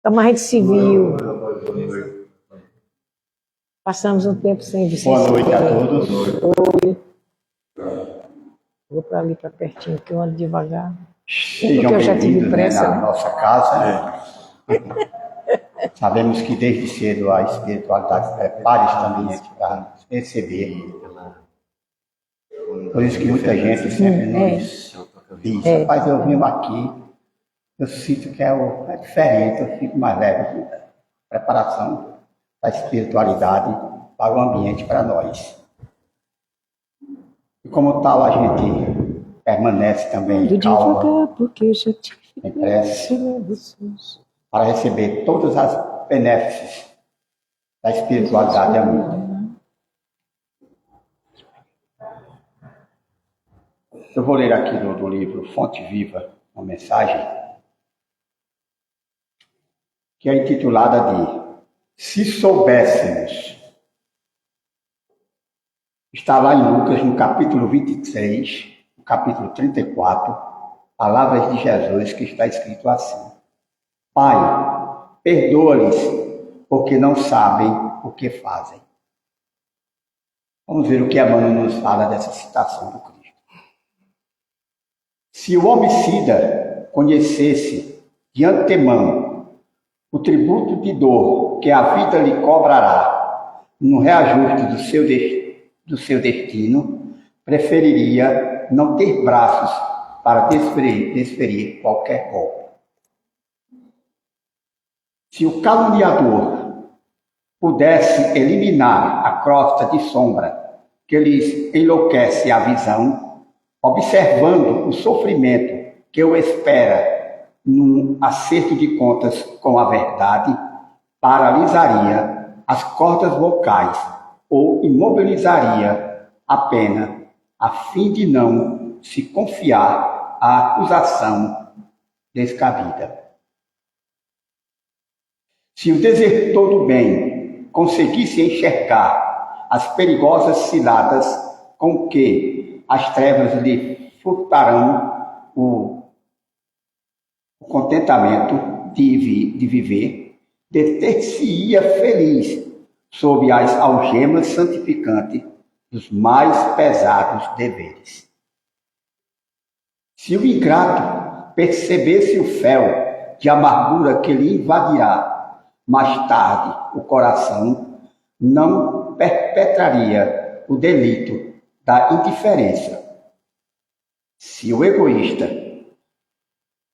Como a gente se viu. Passamos um tempo sem Vicente. Boa noite a todos. Vou para ali, para pertinho, que eu ando devagar. Sejam bem-vindos na nossa casa. Sabemos que desde cedo a espiritualidade prepara este ambiente para receber. Por isso que muita gente sempre nos diz, rapaz, eu vim aqui, eu sinto que é diferente, eu fico mais leve. Preparação da espiritualidade para o ambiente, para nós. E como tal, a gente permanece também calma, em prece, para receber todas as benéficos da espiritualidade amiga. Eu vou ler aqui do livro Fonte Viva, uma mensagem que é intitulada de Se Soubéssemos. Está lá em Lucas, no capítulo 23, no capítulo 34, palavras de Jesus, que está escrito assim: Pai, perdoa-lhes, porque não sabem o que fazem. Vamos ver o que Emmanuel nos fala dessa citação do Cristo. Se o homicida conhecesse de antemão o tributo de dor que a vida lhe cobrará no reajuste do seu destino, preferiria não ter braços para desferir qualquer golpe. Se o caluniador pudesse eliminar a crosta de sombra que lhes enlouquece a visão, observando o sofrimento que o espera num acerto de contas com a verdade, paralisaria as cordas vocais ou imobilizaria a pena, a fim de não se confiar à acusação descabida. Se o desertor do bem conseguisse enxergar as perigosas ciladas com que as trevas lhe furtarão o contentamento de viver, deter-se-ia feliz sob as algemas santificantes dos mais pesados deveres. Se o ingrato percebesse o fel de amargura que lhe invadirá mais tarde o coração, não perpetraria o delito da indiferença. Se o egoísta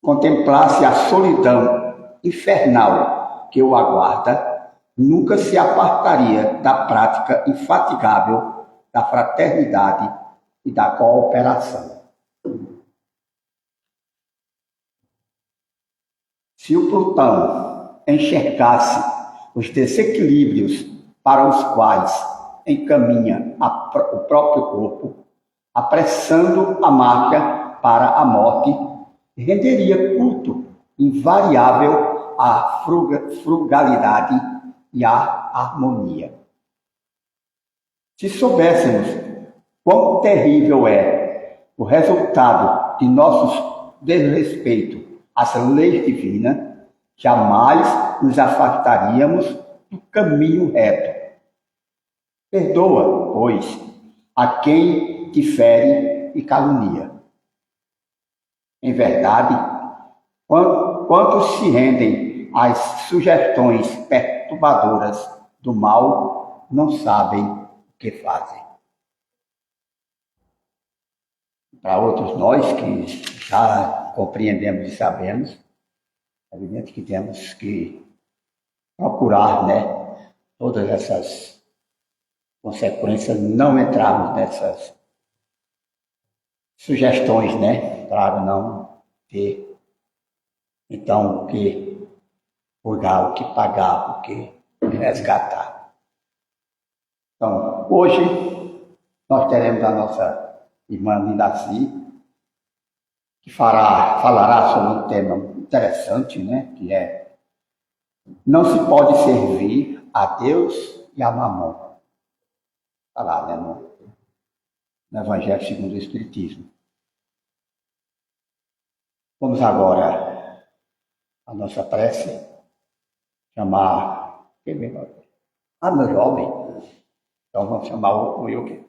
contemplasse a solidão infernal que o aguarda, nunca se apartaria da prática infatigável da fraternidade e da cooperação. Se o Plutão enxergasse os desequilíbrios para os quais encaminha o próprio corpo, apressando a marcha para a morte, renderia culto invariável à frugalidade e à harmonia. Se soubéssemos quão terrível é o resultado de nosso desrespeito às leis divinas, jamais nos afastaríamos do caminho reto. Perdoa, pois, a quem te fere e calunia. Em verdade, quantos se rendem às sugestões perturbadoras do mal, não sabem o que fazem. Para outros nós que já compreendemos e sabemos, é evidente que temos que procurar, todas essas consequências, não entrarmos nessas sugestões, para não ter, então, o que pagar, o que pagar, o que resgatar. Então, hoje, nós teremos a nossa irmã Lindaci, que falará sobre um tema interessante, que é: não se pode servir a Deus e a Mamon. Está lá, no Evangelho segundo o Espiritismo. Vamos agora à nossa prece chamar. Meu jovem. Então vamos chamar o Wilker.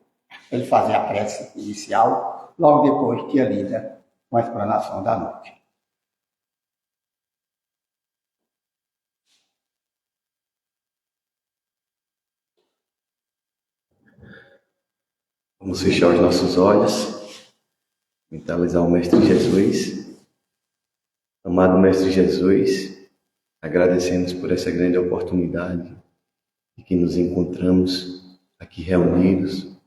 Ele fazia a prece inicial, logo depois tinha lida com a explanação da noite. Vamos fechar os nossos olhos, mentalizar o Mestre Jesus. Amado Mestre Jesus, agradecemos por essa grande oportunidade de que nos encontramos aqui reunidos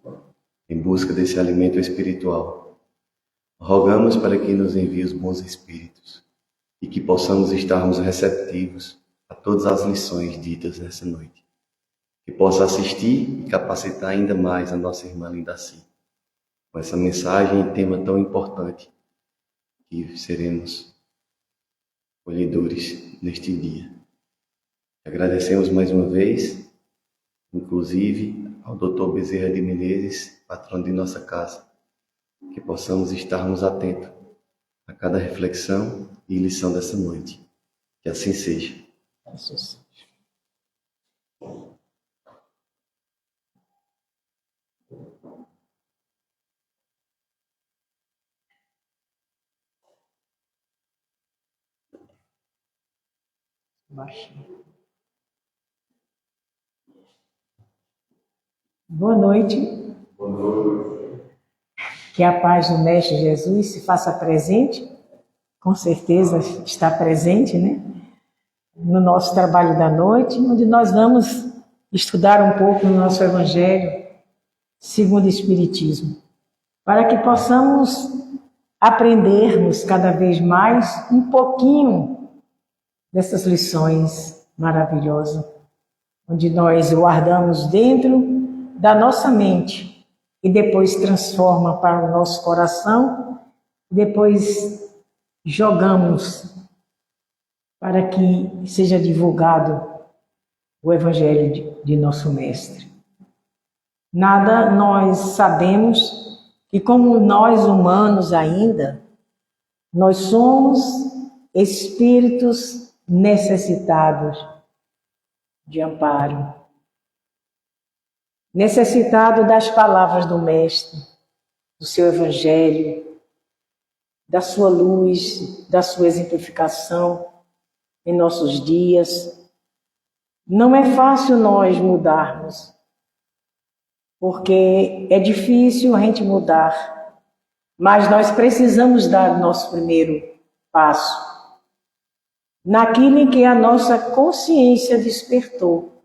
em busca desse alimento espiritual. Rogamos para que nos envie os bons espíritos e que possamos estarmos receptivos a todas as lições ditas nessa noite. Que possa assistir e capacitar ainda mais a nossa irmã Lindaci com essa mensagem e tema tão importante que seremos colhedores neste dia. Agradecemos mais uma vez, inclusive ao Dr. Bezerra de Menezes, patrão de nossa casa, que possamos estarmos atentos a cada reflexão e lição dessa noite. Que assim seja. Boa noite. Boa noite. Que a paz do Mestre Jesus se faça presente, com certeza está presente, né? No nosso trabalho da noite, onde nós vamos estudar um pouco o nosso Evangelho segundo o Espiritismo, para que possamos aprendermos cada vez mais um pouquinho dessas lições maravilhosas, onde nós guardamos dentro da nossa mente e depois transforma para o nosso coração, depois jogamos para que seja divulgado o Evangelho de nosso Mestre. Nada nós sabemos que, como nós humanos ainda, nós somos espíritos necessitados de amparo, necessitados das palavras do Mestre, do seu Evangelho, da sua luz, da sua exemplificação em nossos dias. Não é fácil nós mudarmos, porque é difícil a gente mudar, mas nós precisamos dar o nosso primeiro passo naquilo em que a nossa consciência despertou.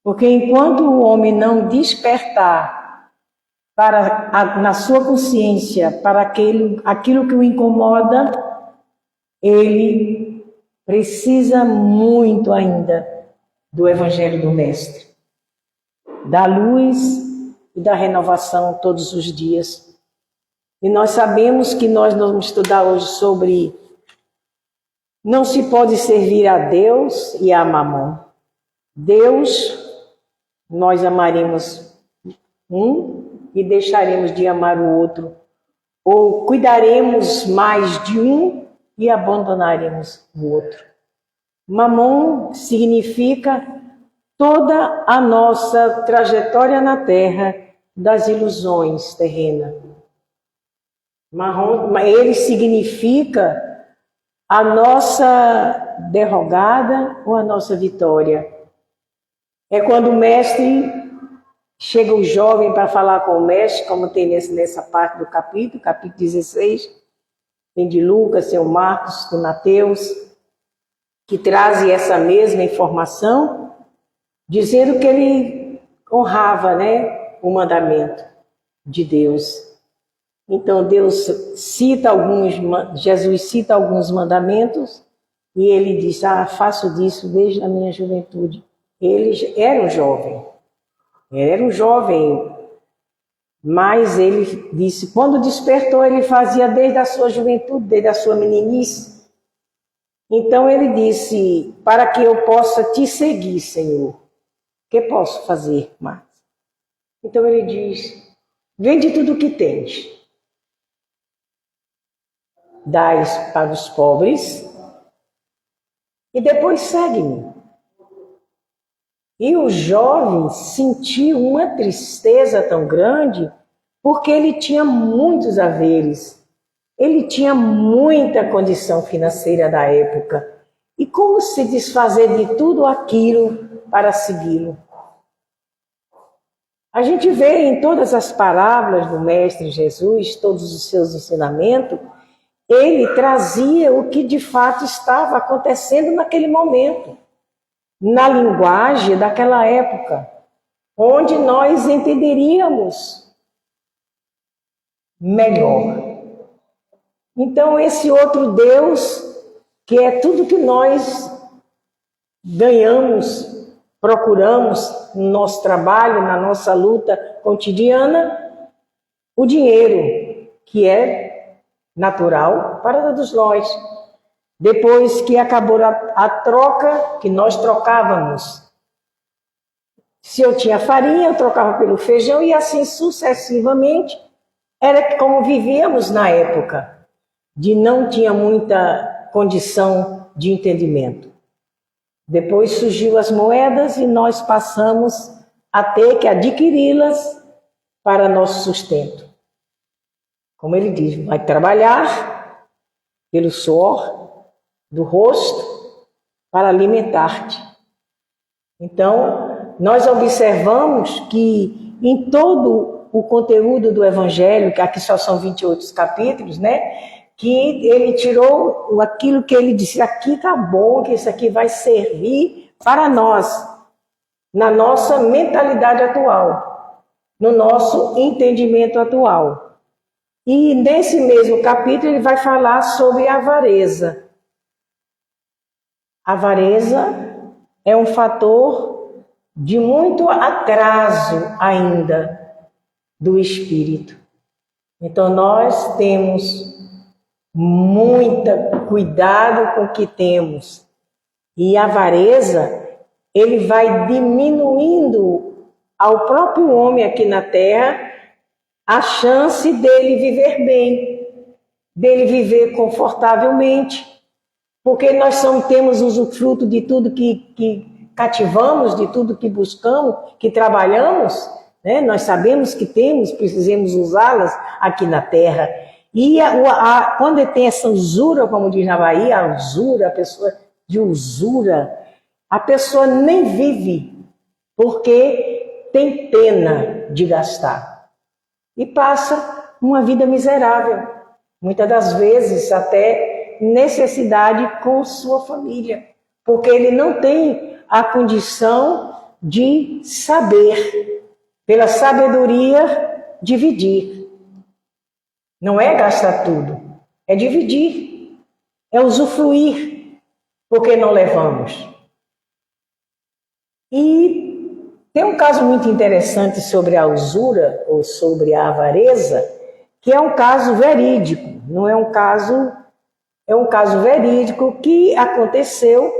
Porque enquanto o homem não despertar na sua consciência para aquilo que o incomoda, ele precisa muito ainda do Evangelho do Mestre, da luz e da renovação todos os dias. E nós sabemos que nós vamos estudar hoje sobre não se pode servir a Deus e a Mamon. Deus, nós amaremos um e deixaremos de amar o outro, ou cuidaremos mais de um e abandonaremos o outro. Mamon significa toda a nossa trajetória na Terra das ilusões terrenas. Ele significa a nossa derrogada ou a nossa vitória. É quando o mestre chega o jovem para falar com o mestre, como tem nessa parte do capítulo 16, tem de Lucas, tem o Marcos, tem Mateus, que trazem essa mesma informação, dizendo que ele honrava, né, o mandamento de Deus. Então Jesus cita alguns mandamentos e ele diz: faço disso desde a minha juventude. Ele era um jovem, mas ele disse, quando despertou, ele fazia desde a sua juventude, desde a sua meninice. Então ele disse: para que eu possa te seguir, Senhor, o que posso fazer mais? Então ele diz: vende tudo o que tens, dai para os pobres e depois segue-me. E o jovem sentiu uma tristeza tão grande porque ele tinha muitos haveres, ele tinha muita condição financeira da época. E como se desfazer de tudo aquilo para segui-lo? A gente vê em todas as parábolas do Mestre Jesus, todos os seus ensinamentos, ele trazia o que de fato estava acontecendo naquele momento, na linguagem daquela época, onde nós entenderíamos melhor. Então, esse outro Deus, que é tudo que nós ganhamos, procuramos no nosso trabalho, na nossa luta cotidiana, o dinheiro, que é natural para todos nós. Depois que acabou a troca, que nós trocávamos. Se eu tinha farinha, eu trocava pelo feijão e assim sucessivamente. Era como vivíamos na época, de não tinha muita condição de entendimento. Depois surgiu as moedas e nós passamos a ter que adquiri-las para nosso sustento. Como ele diz, vai trabalhar pelo suor do rosto para alimentar-te. Então, nós observamos que em todo o conteúdo do Evangelho, que aqui só são 28 capítulos, né? Que ele tirou aquilo que ele disse, aqui tá bom, que isso aqui vai servir para nós, na nossa mentalidade atual, no nosso entendimento atual. E nesse mesmo capítulo ele vai falar sobre a avareza. A avareza é um fator de muito atraso ainda do espírito. Então nós temos muito cuidado com o que temos. E a avareza, ele vai diminuindo ao próprio homem aqui na Terra a chance dele viver bem, dele viver confortavelmente. Porque nós temos usufruto de tudo que cativamos, de tudo que buscamos, que trabalhamos, né? Nós sabemos que temos, precisamos usá-las aqui na Terra. E quando tem essa usura, como diz na Bahia, a usura, a pessoa de usura, a pessoa nem vive, porque tem pena de gastar. E passa uma vida miserável, muitas das vezes até necessidade com sua família, porque ele não tem a condição de saber, pela sabedoria, dividir. Não é gastar tudo, é dividir, é usufruir, porque não levamos. E tem um caso muito interessante sobre a usura, ou sobre a avareza, que é um caso verídico, não é um caso... É um caso verídico que aconteceu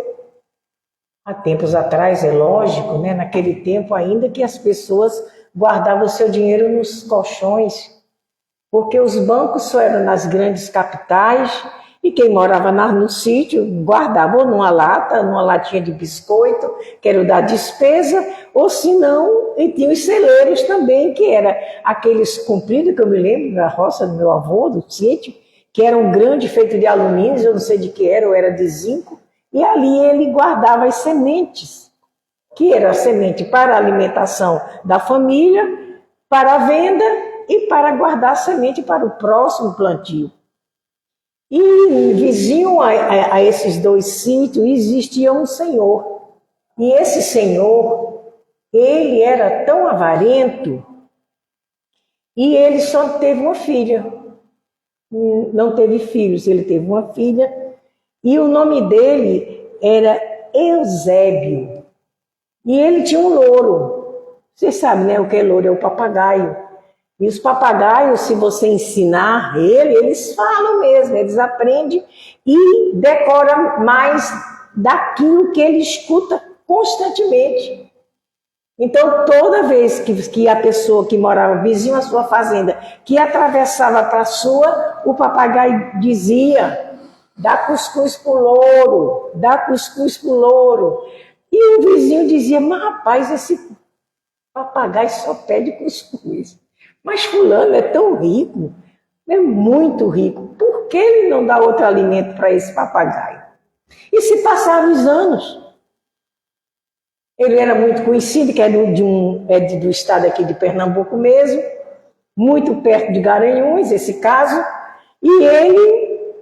há tempos atrás, é lógico, né? Naquele tempo ainda que as pessoas guardavam o seu dinheiro nos colchões, porque os bancos só eram nas grandes capitais e quem morava no sítio guardava ou numa lata, numa latinha de biscoito, que era o da despesa, ou se não, e tinha os celeiros também, que era aqueles compridos que eu me lembro da roça do meu avô, do sítio, que era um grande feito de alumínio, eu não sei de que era, ou era de zinco, e ali ele guardava as sementes, que era a semente para a alimentação da família, para a venda e para guardar a semente para o próximo plantio. E vizinho a esses dois sítios existia um senhor, e esse senhor, ele era tão avarento, e ele só teve uma filha. Não teve filhos, ele teve uma filha, e o nome dele era Eusébio. E ele tinha um louro. Vocês sabem, né, o que é louro? É o papagaio. E os papagaios, se você ensinar eles falam mesmo, eles aprendem e decoram mais daquilo que ele escuta constantemente. Então, toda vez que a pessoa que morava vizinho à sua fazenda, que atravessava para a sua, o papagaio dizia, dá cuscuz pro louro, dá cuscuz pro louro. E o vizinho dizia, mas rapaz, esse papagaio só pede cuscuz. Mas fulano é tão rico, é muito rico. Por que ele não dá outro alimento para esse papagaio? E se passaram os anos. Ele era muito conhecido, que é do estado aqui de Pernambuco mesmo, muito perto de Garanhuns, esse caso, e ele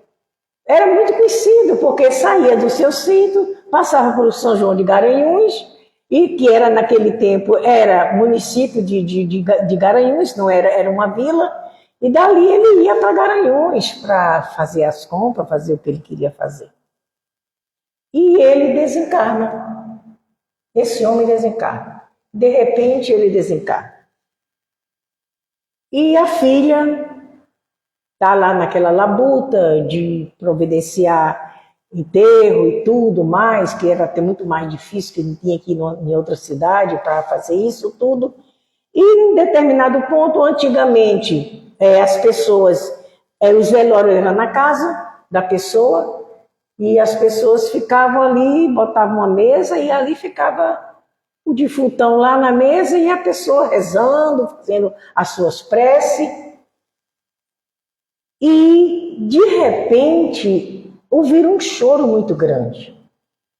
era muito conhecido, porque saía do seu sítio, passava por São João de Garanhuns, e que era naquele tempo, era município de Garanhuns, não era, era uma vila, e dali ele ia para Garanhuns para fazer as compras, fazer o que ele queria fazer. E ele desencarna. Esse homem desencarna. De repente ele desencarna. E a filha está lá naquela labuta de providenciar enterro e tudo mais, que era até muito mais difícil, que ele tinha que ir em outra cidade para fazer isso tudo. E em determinado ponto, antigamente, as pessoas, os velórios eram na casa da pessoa, e as pessoas ficavam ali, botavam uma mesa, e ali ficava o defuntão lá na mesa, e a pessoa rezando, fazendo as suas preces. E, de repente, ouviram um choro muito grande.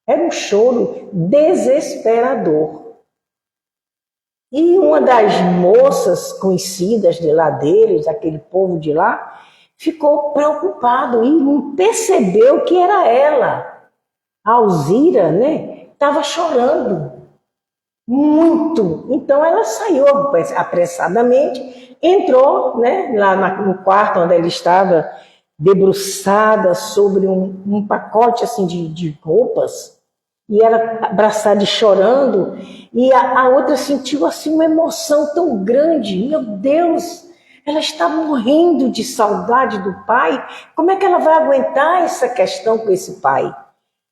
Era um choro desesperador. E uma das moças conhecidas de lá deles, daquele povo de lá, ficou preocupado e não percebeu que era ela. A Alzira, né, estava chorando muito. Então ela saiu apressadamente, entrou, né, lá no quarto onde ela estava, debruçada sobre um pacote assim de roupas, e ela abraçada e chorando, e a outra sentiu assim uma emoção tão grande. Meu Deus, ela está morrendo de saudade do pai. Como é que ela vai aguentar essa questão com esse pai?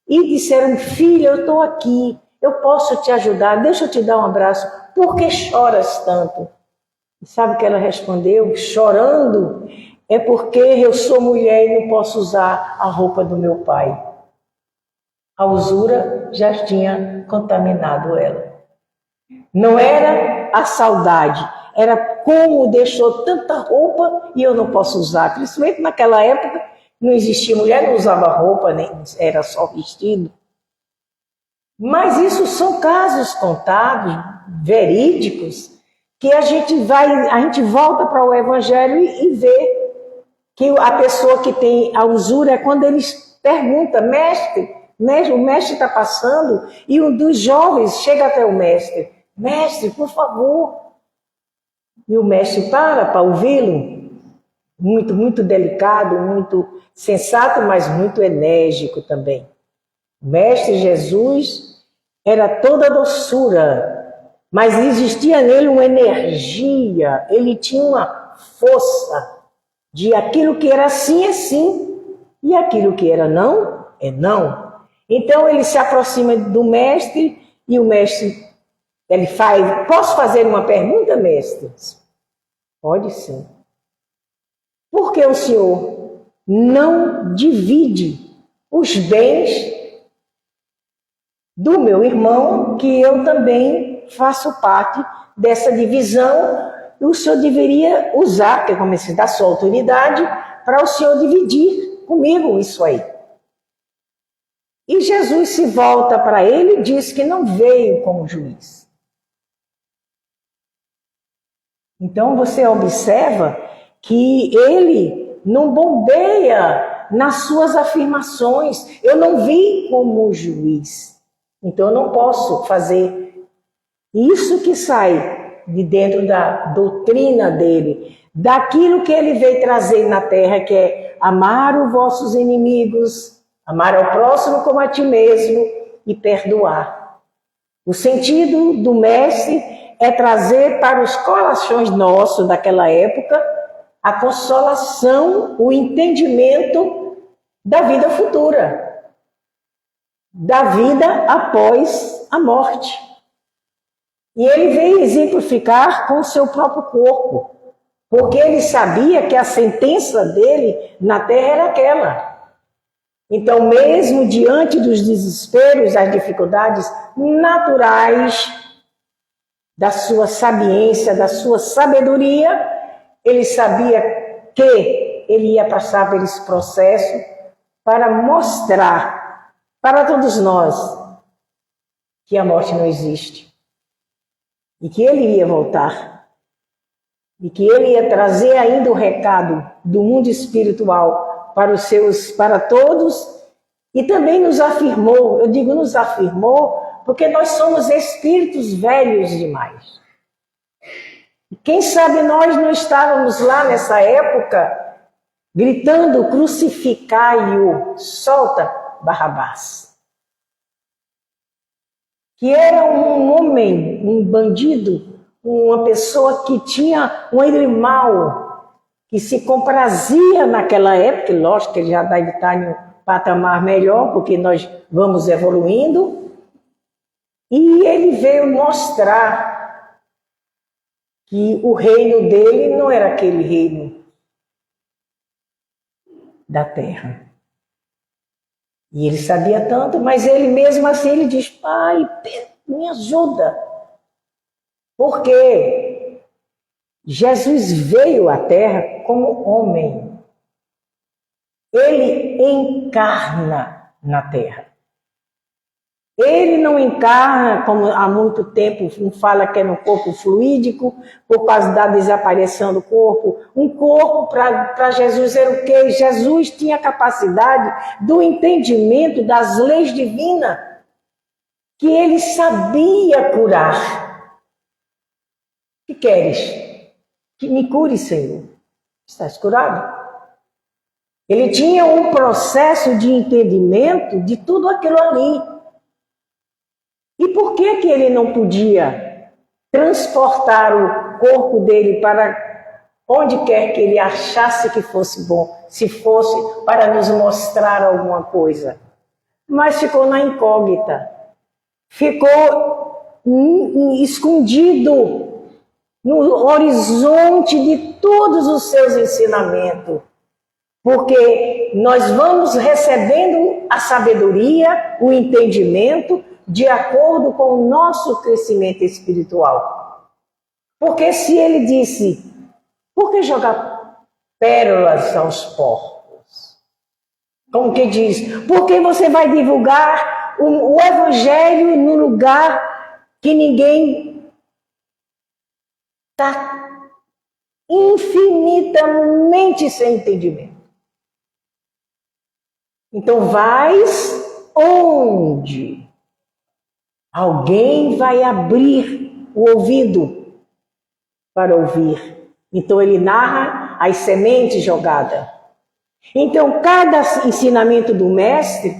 E disseram, filha, eu estou aqui, eu posso te ajudar, deixa eu te dar um abraço. Por que choras tanto? E sabe o que ela respondeu? Chorando é porque eu sou mulher e não posso usar a roupa do meu pai. A usura já tinha contaminado ela. Não era a saudade, era como deixou tanta roupa e eu não posso usar. Principalmente naquela época, não existia mulher, não usava roupa, nem era só vestido. Mas isso são casos contados, verídicos, que a gente volta para o Evangelho e vê que a pessoa que tem a usura é quando eles perguntam, mestre, o mestre está passando, e um dos jovens chega até o mestre, mestre, por favor. E o mestre para ouvi-lo, muito, muito delicado, muito sensato, mas muito enérgico também. O mestre Jesus era toda doçura, mas existia nele uma energia, ele tinha uma força de aquilo que era sim é sim, e aquilo que era não é não. Então ele se aproxima do mestre, e o mestre, ele faz, posso fazer uma pergunta, mestre? Pode sim. Por que o senhor não divide os bens do meu irmão, que eu também faço parte dessa divisão, e o senhor deveria usar, que é como se dá sua autoridade, para o senhor dividir comigo isso aí. E Jesus se volta para ele e diz que não veio como juiz. Então você observa que ele não bombeia nas suas afirmações. Eu não vim como juiz. Então eu não posso fazer isso que sai de dentro da doutrina dele, daquilo que ele veio trazer na terra, que é amar os vossos inimigos, amar ao próximo como a ti mesmo e perdoar. O sentido do mestre é trazer para os corações nossos daquela época a consolação, o entendimento da vida futura, da vida após a morte. E ele veio exemplificar com o seu próprio corpo, porque ele sabia que a sentença dele na terra era aquela. Então, mesmo diante dos desesperos, das dificuldades naturais, da sua sabiência, da sua sabedoria, ele sabia que ele ia passar por esse processo para mostrar para todos nós que a morte não existe e que ele ia voltar e que ele ia trazer ainda o recado do mundo espiritual para todos, e também nos afirmou, eu digo nos afirmou, porque nós somos espíritos velhos demais. Quem sabe nós não estávamos lá nessa época gritando: crucificai-o, solta Barrabás. Que era um homem, um bandido, uma pessoa que tinha um animal, que se comprazia naquela época, lógico que ele já deve estar em um patamar melhor, porque nós vamos evoluindo, e ele veio mostrar que o reino dele não era aquele reino da terra. E ele sabia tanto, mas ele mesmo assim, ele diz: pai, me ajuda. Porque Jesus veio à terra como homem. Ele encarna na terra. Ele não encarna, como há muito tempo fala que é no corpo fluídico, por causa da desaparição do corpo. Um corpo para Jesus era o quê? Jesus tinha a capacidade do entendimento das leis divinas, que ele sabia curar. Que queres? Que me cure, Senhor. Estás curado? Ele tinha um processo de entendimento de tudo aquilo ali. E por que ele não podia transportar o corpo dele para onde quer que ele achasse que fosse bom, se fosse para nos mostrar alguma coisa? Mas ficou na incógnita, ficou escondido no horizonte de todos os seus ensinamentos, porque nós vamos recebendo a sabedoria, o entendimento, de acordo com o nosso crescimento espiritual. Porque se ele disse: por que jogar pérolas aos porcos? Como que diz? Porque você vai divulgar o evangelho no lugar que ninguém está infinitamente sem entendimento. Então vais onde alguém vai abrir o ouvido para ouvir. Então ele narra as sementes jogadas. Então cada ensinamento do mestre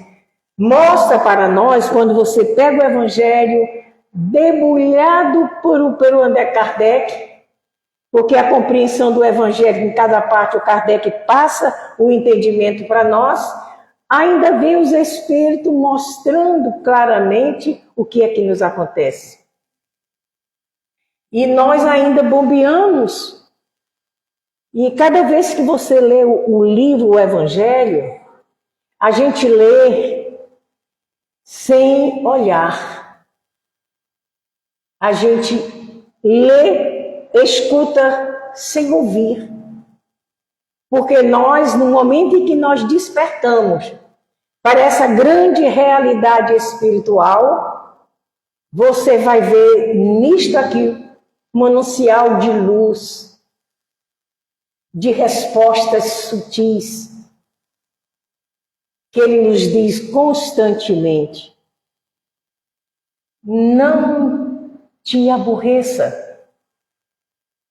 mostra para nós, quando você pega o evangelho debulhado por André Kardec, porque a compreensão do evangelho, em cada parte o Kardec passa o entendimento para nós, ainda vem os espíritos mostrando claramente o que é que nos acontece. E nós ainda bombeamos. E cada vez que você lê o livro, o Evangelho, a gente lê sem olhar. A gente lê, escuta sem ouvir. Porque nós, no momento em que nós despertamos para essa grande realidade espiritual, você vai ver nisto aqui um manancial de luz, de respostas sutis, que ele nos diz constantemente: não te aborreça,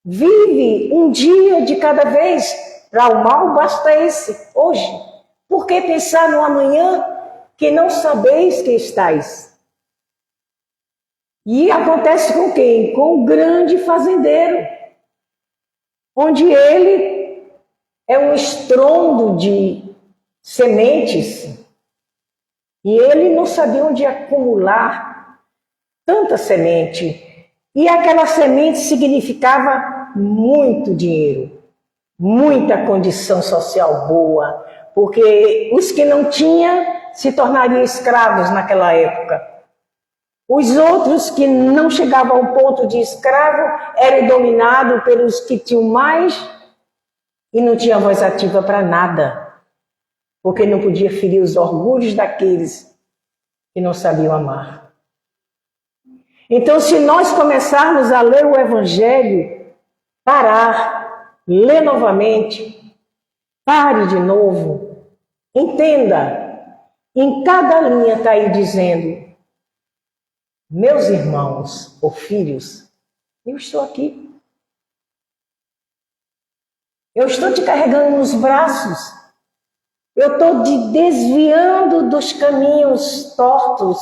vive um dia de cada vez, para o mal basta esse, hoje. Por que pensar no amanhã que não sabeis que estáis? E acontece com quem? Com o grande fazendeiro, onde ele é um estrondo de sementes e ele não sabia onde acumular tanta semente. E aquela semente significava muito dinheiro, muita condição social boa, porque os que não tinham se tornariam escravos naquela época. Os outros que não chegavam ao ponto de escravo eram dominados pelos que tinham mais e não tinham voz ativa para nada, porque não podia ferir os orgulhos daqueles que não sabiam amar. Então, se nós começarmos a ler o Evangelho, parar, ler novamente, pare de novo, entenda, em cada linha está aí dizendo: meus irmãos ou filhos, eu estou aqui. Eu estou te carregando nos braços. Eu estou te desviando dos caminhos tortos,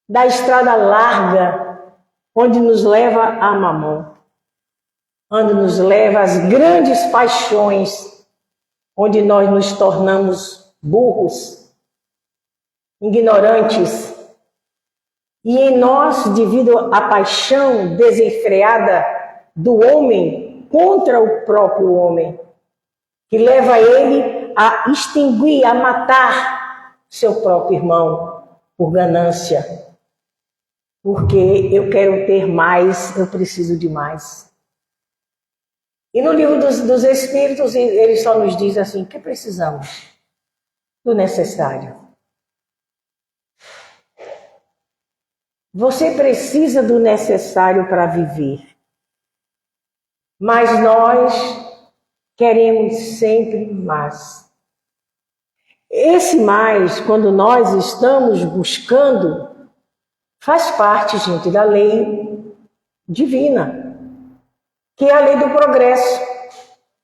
da estrada larga, onde nos leva a mamão, onde nos leva às grandes paixões, onde nós nos tornamos burros, ignorantes. E em nós, devido à paixão desenfreada do homem contra o próprio homem, que leva ele a extinguir, a matar seu próprio irmão por ganância. Porque eu quero ter mais, eu preciso de mais. E no livro dos Espíritos, ele só nos diz assim, que precisamos do necessário. Você precisa do necessário para viver. Mas nós queremos sempre mais. Esse mais, quando nós estamos buscando, faz parte, gente, da lei divina, que é a lei do progresso,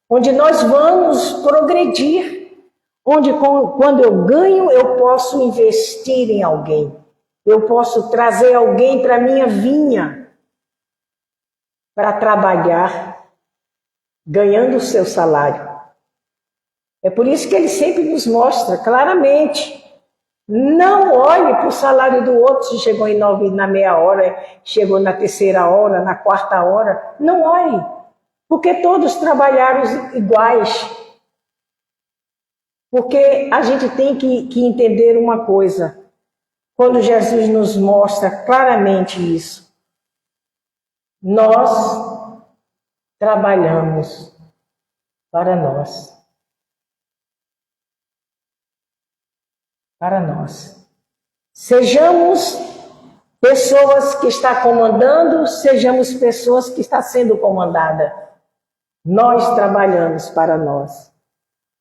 onde nós vamos progredir, onde quando eu ganho, eu posso investir em alguém. Eu posso trazer alguém para a minha vinha para trabalhar, ganhando o seu salário. É por isso que ele sempre nos mostra claramente. Não olhe para o salário do outro, se chegou na meia hora, chegou na terceira hora, na quarta hora. Não olhe, porque todos trabalharam iguais. Porque a gente tem que entender uma coisa. Quando Jesus nos mostra claramente isso, nós trabalhamos para nós. Para nós. Sejamos pessoas que estão comandando, sejamos pessoas que estão sendo comandada. Nós trabalhamos para nós.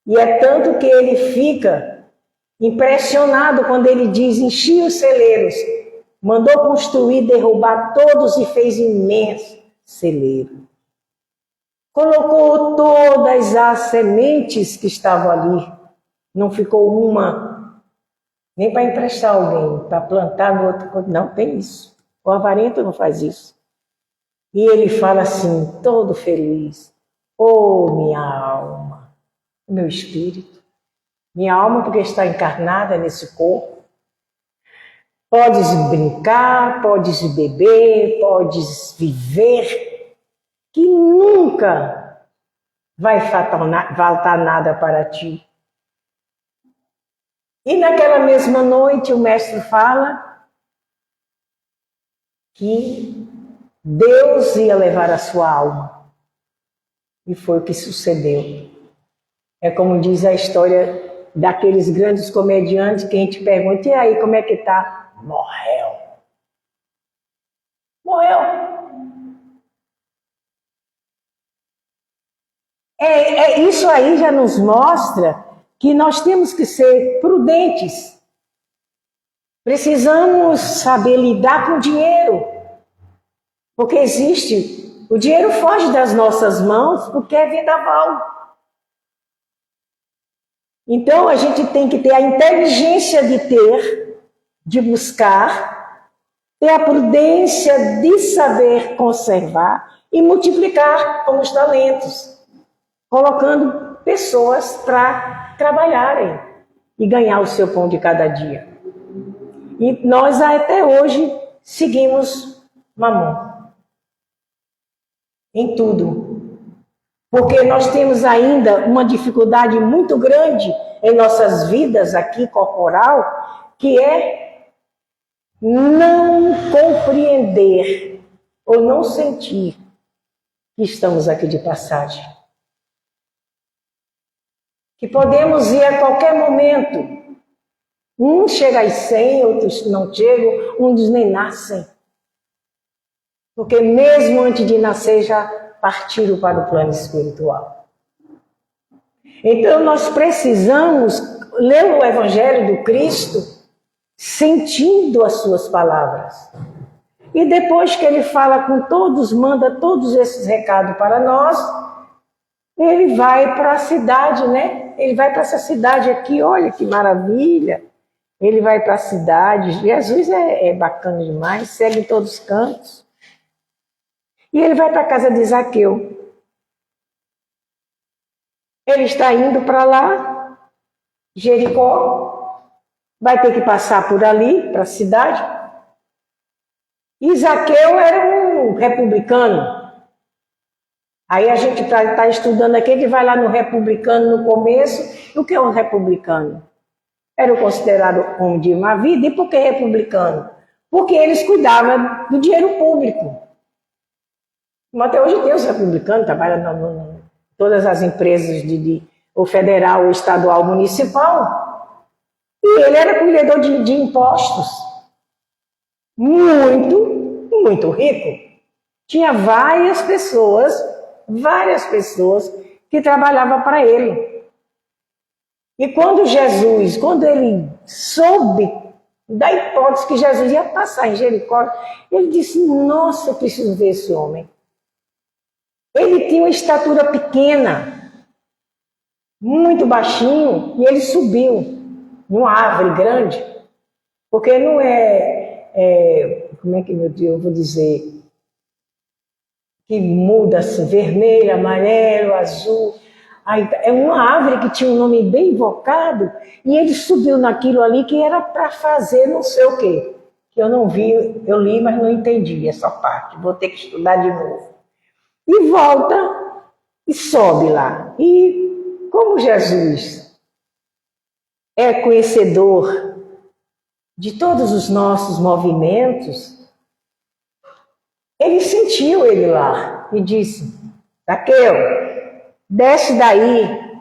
E é tanto que ele fica impressionado quando ele diz, enchi os celeiros, mandou construir, derrubar todos e fez imenso celeiro. Colocou todas as sementes que estavam ali, não ficou uma, nem para emprestar alguém, para plantar no outro, não tem isso. O avarento não faz isso. E ele fala assim, todo feliz, minha alma, meu espírito, minha alma, porque está encarnada nesse corpo. Podes brincar, podes beber, podes viver, que nunca vai faltar nada para ti. E naquela mesma noite o mestre fala que Deus ia levar a sua alma. E foi o que sucedeu. É como diz a história daqueles grandes comediantes que a gente pergunta, e aí, como é que tá? Morreu. Morreu. Isso aí já nos mostra que nós temos que ser prudentes. Precisamos saber lidar com o dinheiro. Porque o dinheiro foge das nossas mãos porque é vendaval. Então, a gente tem que ter a inteligência de buscar, ter a prudência de saber conservar e multiplicar como os talentos, colocando pessoas para trabalharem e ganhar o seu pão de cada dia. E nós até hoje seguimos Mamon em tudo. Porque nós temos ainda uma dificuldade muito grande em nossas vidas aqui corporal, que é não compreender ou não sentir que estamos aqui de passagem. Que podemos ir a qualquer momento. Uns chegam às 100, outros não chegam, uns nem nascem. Porque mesmo antes de nascer já partiram para o plano espiritual. Então nós precisamos ler o Evangelho do Cristo sentindo as suas palavras. E depois que ele fala com todos, manda todos esses recados para nós, ele vai para a cidade, né? Ele vai para essa cidade aqui, olha que maravilha. Ele vai para a cidade. Jesus é bacana demais, segue em todos os cantos. E ele vai para a casa de Zaqueu. Ele está indo para lá, Jericó, vai ter que passar por ali, para a cidade. E Zaqueu era um republicano. Aí a gente está estudando aqui, que vai lá no republicano no começo. O que é um republicano? Era considerado homem de má vida. E por que republicano? Porque eles cuidavam do dinheiro público. Mas até hoje tem os republicanos, trabalham em todas as empresas ou federal, ou estadual, municipal. E ele era cuidador de impostos. Muito rico. Tinha várias pessoas que trabalhavam para ele. E quando ele soube da hipótese que Jesus ia passar em Jericó, ele disse, nossa, eu preciso ver esse homem. Ele tinha uma estatura pequena, muito baixinho, e ele subiu numa árvore grande, porque não como é que, meu Deus, eu vou dizer, que muda assim, vermelho, amarelo, azul. Aí, é uma árvore que tinha um nome bem invocado, e ele subiu naquilo ali que era para fazer não sei o quê. Que eu não vi, eu li, mas não entendi essa parte. Vou ter que estudar de novo. E volta e sobe lá. E como Jesus é conhecedor de todos os nossos movimentos, ele sentiu ele lá e disse, Zaqueu, desce daí,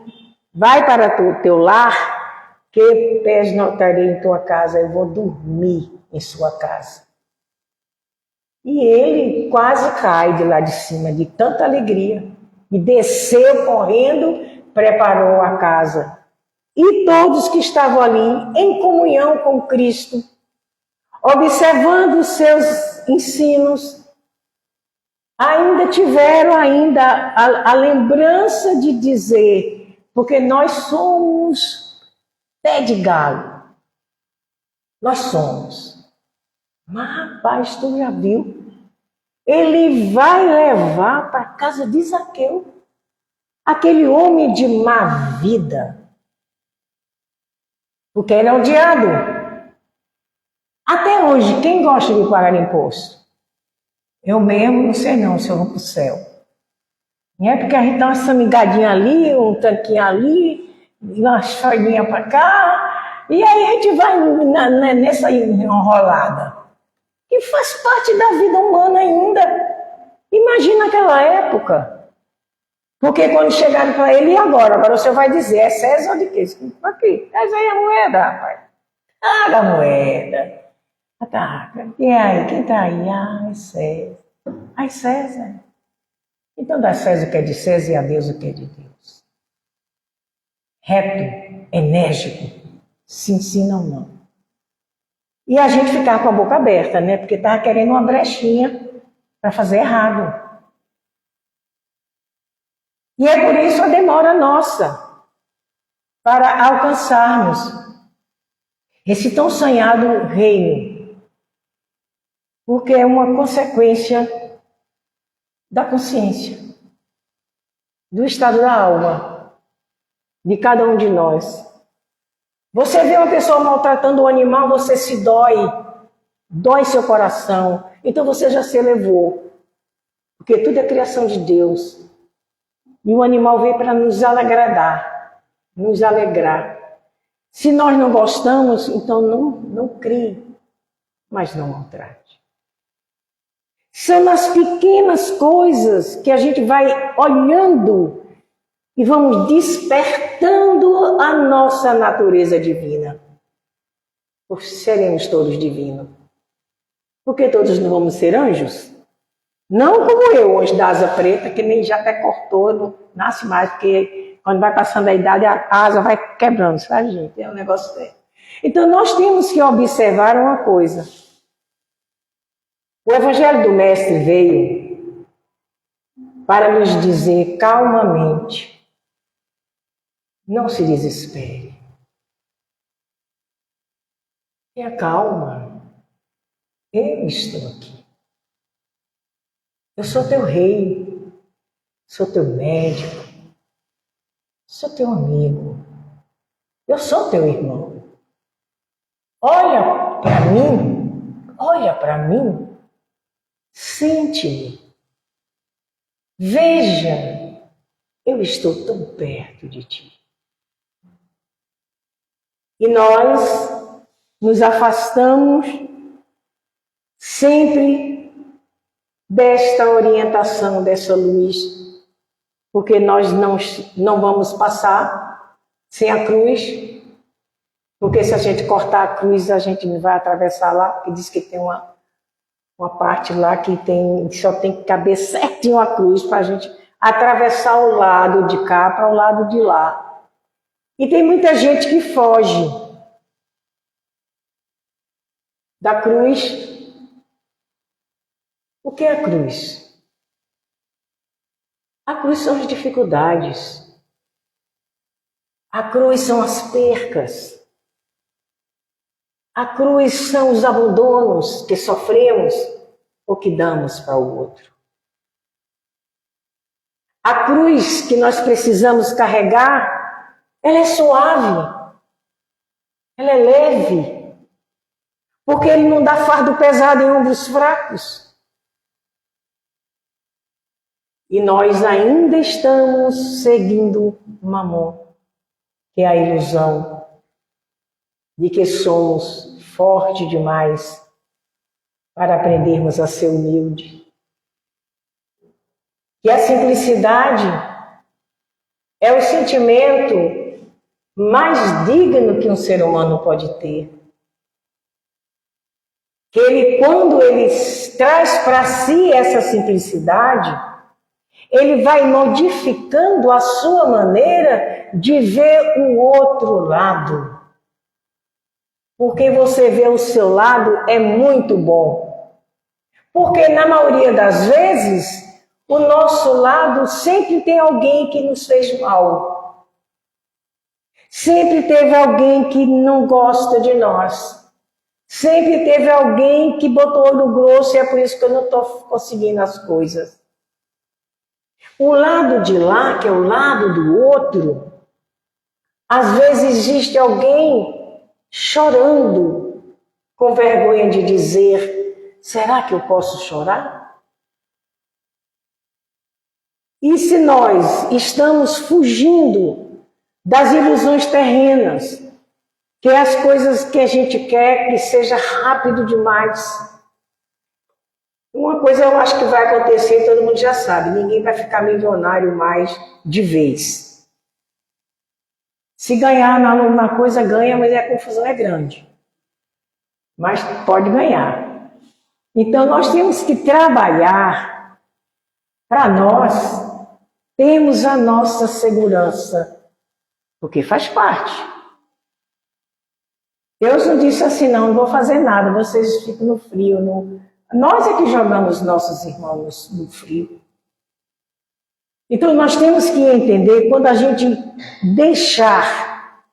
vai para o teu lar, que pés não estarei em tua casa, eu vou dormir em sua casa. E ele quase cai de lá de cima, de tanta alegria. E desceu correndo, preparou a casa. E todos que estavam ali, em comunhão com Cristo, observando os seus ensinos, ainda tiveram a lembrança de dizer, porque nós somos pé de galo. Nós somos. Mas, rapaz, tu já viu? Ele vai levar para a casa de Zaqueu, aquele homem de má vida, porque ele é odiado. Até hoje, quem gosta de pagar imposto? Eu mesmo não sei não se eu vou para o céu. Não é porque a gente dá uma samigadinha ali, um tanquinho ali, uma chorinha para cá, e aí a gente vai nessa enrolada. Que faz parte da vida humana ainda. Imagina aquela época. Porque quando chegaram para ele, e agora? Agora você vai dizer, é César ou de quê? Aqui, essa aí é a moeda, rapaz. Paga a moeda. Tá, e aí, quem está aí? Ah, é César. Ah, é César. Então dá César o que é de César e a Deus o que é de Deus. Reto, enérgico, se ensina ou não. E a gente ficava com a boca aberta, né? Porque estava querendo uma brechinha para fazer errado. E é por isso a demora nossa para alcançarmos esse tão sonhado reino. Porque é uma consequência da consciência, do estado da alma, de cada um de nós. Você vê uma pessoa maltratando um animal, você se dói seu coração. Então você já se elevou. Porque tudo é criação de Deus. E o animal veio para nos agradar, nos alegrar. Se nós não gostamos, então não crie, mas não maltrate. São nas pequenas coisas que a gente vai olhando e vamos despertando a nossa natureza divina. Por seremos todos divinos. Porque todos não vamos ser anjos? Não como eu, anjo da asa preta, que nem já até cortou, não nasce mais, porque quando vai passando a idade, a asa vai quebrando, sabe, gente? É um negócio sério. Então, nós temos que observar uma coisa. O Evangelho do Mestre veio para nos dizer calmamente, não se desespere. Tenha calma. Eu estou aqui. Eu sou teu rei, sou teu médico, sou teu amigo, eu sou teu irmão. Olha para mim, sente-me, veja, eu estou tão perto de ti. E nós nos afastamos sempre desta orientação, dessa luz, porque nós não vamos passar sem a cruz, porque se a gente cortar a cruz, a gente não vai atravessar lá, porque diz que tem uma parte lá que só tem que caber certinho a cruz para a gente atravessar o lado de cá para o lado de lá. E tem muita gente que foge da cruz. O que é a cruz? A cruz são as dificuldades. A cruz são as percas. A cruz são os abandonos que sofremos ou que damos para o outro. A cruz que nós precisamos carregar, ela é suave, ela é leve, porque ele não dá fardo pesado em ombros fracos. E nós ainda estamos seguindo Mamon, que é a ilusão de que somos fortes demais para aprendermos a ser humilde. Que a simplicidade é o sentimento mais digno que um ser humano pode ter. Que ele, quando ele traz para si essa simplicidade, ele vai modificando a sua maneira de ver o outro lado. Porque você vê o seu lado é muito bom. Porque na maioria das vezes, o nosso lado sempre tem alguém que nos fez mal. Sempre teve alguém que não gosta de nós. Sempre teve alguém que botou no grosso e é por isso que eu não estou conseguindo as coisas. O lado de lá, que é o lado do outro, às vezes existe alguém chorando, com vergonha de dizer, será que eu posso chorar? E se nós estamos fugindo das ilusões terrenas, que é as coisas que a gente quer que seja rápido demais, uma coisa eu acho que vai acontecer e todo mundo já sabe, ninguém vai ficar milionário mais de vez. Se ganhar na coisa, ganha, mas a confusão é grande. Mas pode ganhar. Então nós temos que trabalhar para nós termos a nossa segurança, porque faz parte. Deus não disse assim, não vou fazer nada, vocês ficam no frio, Nós é que jogamos nossos irmãos no frio. Então nós temos que entender, quando a gente deixar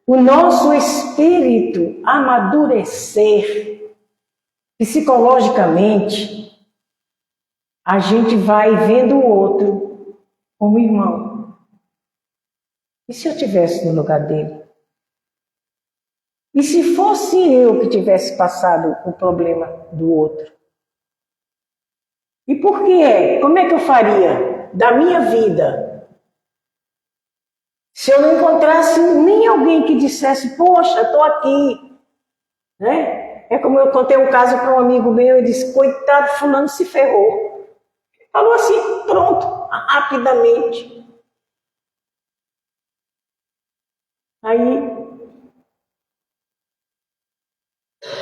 o nosso espírito amadurecer psicologicamente, a gente vai vendo o outro como irmão. E se eu estivesse no lugar dele? E se fosse eu que tivesse passado o problema do outro? E por que é? Como é que eu faria? da minha vida, se eu não encontrasse nem alguém que dissesse, poxa, estou aqui, né? É como eu contei um caso para um amigo meu e disse, coitado, fulano se ferrou. Falou assim, pronto, rapidamente. Aí,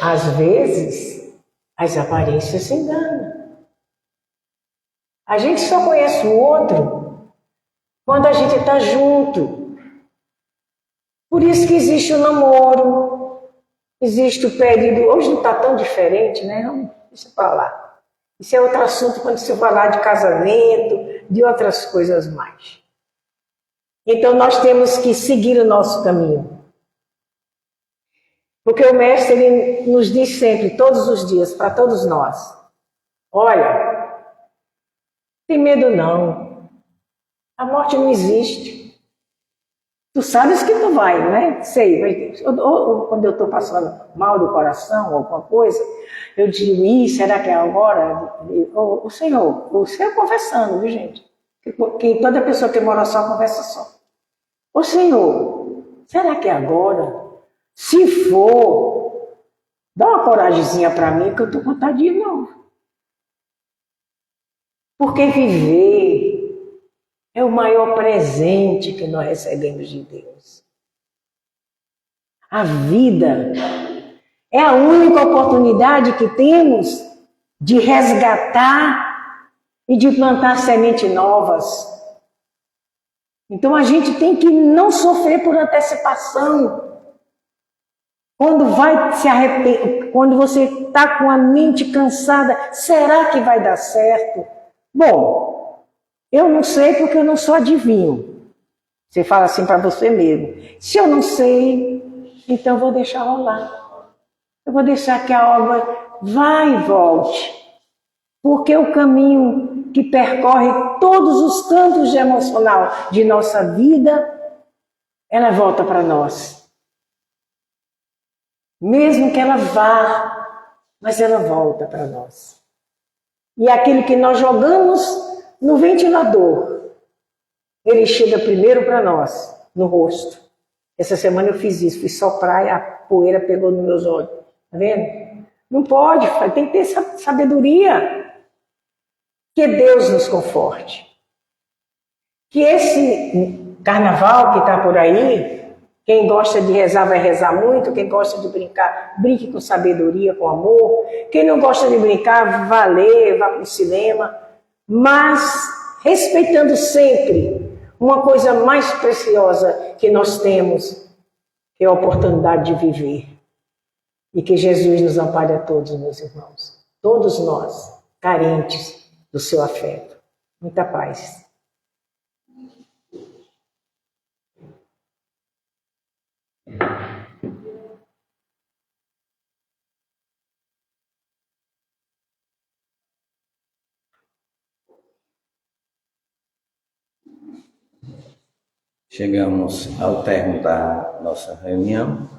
às vezes, as aparências se enganam. A gente só conhece o outro quando a gente está junto. Por isso que existe o namoro, existe o período. Hoje não está tão diferente, né? Não, deixa para lá. Isso é outro assunto quando se falar de casamento, de outras coisas mais. Então nós temos que seguir o nosso caminho. Porque o Mestre ele nos diz sempre, todos os dias, para todos nós: olha, tem medo não. A morte não existe. Tu sabes que tu vai, não é? Sei. Ou quando eu estou passando mal do coração, alguma coisa, eu digo, será que é agora? O Senhor conversando, viu, gente? Que toda pessoa que mora só, conversa só. Ô Senhor, será que é agora? Se for, dá uma coragemzinha para mim, que eu estou com vontade de ir de novo. Porque viver é o maior presente que nós recebemos de Deus. A vida é a única oportunidade que temos de resgatar e de plantar sementes novas. Então a gente tem que não sofrer por antecipação. Quando vai se arrepender, quando você está com a mente cansada, será que vai dar certo? Bom, eu não sei porque eu não sou adivinho. Você fala assim para você mesmo. Se eu não sei, então eu vou deixar rolar. Eu vou deixar que a obra vá e volte. Porque o caminho que percorre todos os cantos de emocional de nossa vida, ela volta para nós. Mesmo que ela vá, mas ela volta para nós. E aquele que nós jogamos no ventilador, ele chega primeiro para nós, no rosto. Essa semana eu fiz isso, fui soprar e a poeira pegou nos meus olhos. Tá vendo? Não pode, tem que ter sabedoria. Que Deus nos conforte. Que esse carnaval que está por aí, quem gosta de rezar vai rezar muito, quem gosta de brincar, brinque com sabedoria, com amor. Quem não gosta de brincar, vá ler, vá para o cinema. Mas respeitando sempre uma coisa mais preciosa que nós temos, que é a oportunidade de viver. E que Jesus nos ampare a todos, meus irmãos. Todos nós, carentes do seu afeto. Muita paz. Chegamos ao término da nossa reunião,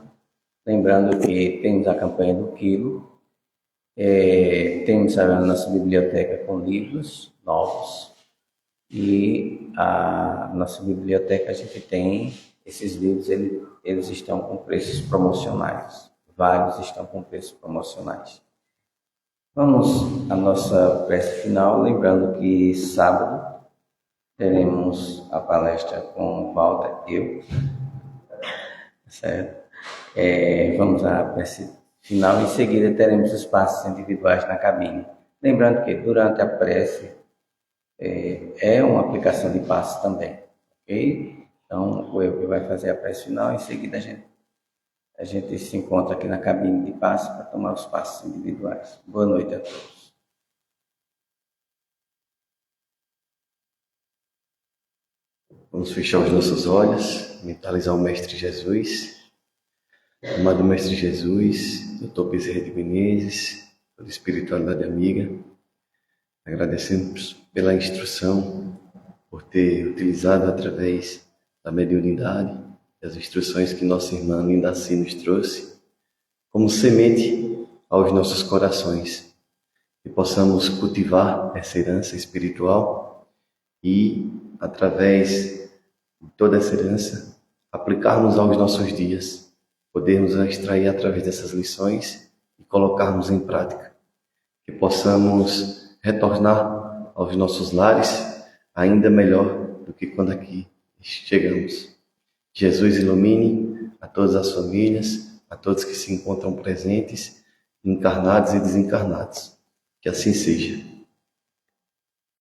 lembrando que temos a campanha do quilo, temos a nossa biblioteca com livros novos e a nossa biblioteca a gente tem esses livros, eles estão com preços promocionais, vários estão com preços promocionais. Vamos à nossa prece final, lembrando que sábado teremos a palestra com Walter, certo? Vamos à prece final, em seguida teremos espaços individuais na cabine. Lembrando que durante a prece é uma aplicação de passos também, ok? Então o eu vai fazer a prece final, em seguida a gente se encontra aqui na cabine de passos para tomar os passos individuais. Boa noite a todos. Vamos fechar os nossos olhos, mentalizar o Mestre Jesus. Amado Mestre Jesus, Dr. Bezerra de Menezes, pela espiritualidade amiga, agradecemos pela instrução, por ter utilizado através da mediunidade as instruções que nossa irmã Linda assim nos trouxe, como semente aos nossos corações, que possamos cultivar essa herança espiritual e, através de toda essa herança, aplicarmos aos nossos dias, podermos extrair através dessas lições e colocarmos em prática, que possamos retornar aos nossos lares ainda melhor do que quando aqui chegamos. Jesus ilumine a todas as famílias, a todos que se encontram presentes, encarnados e desencarnados. Que assim seja.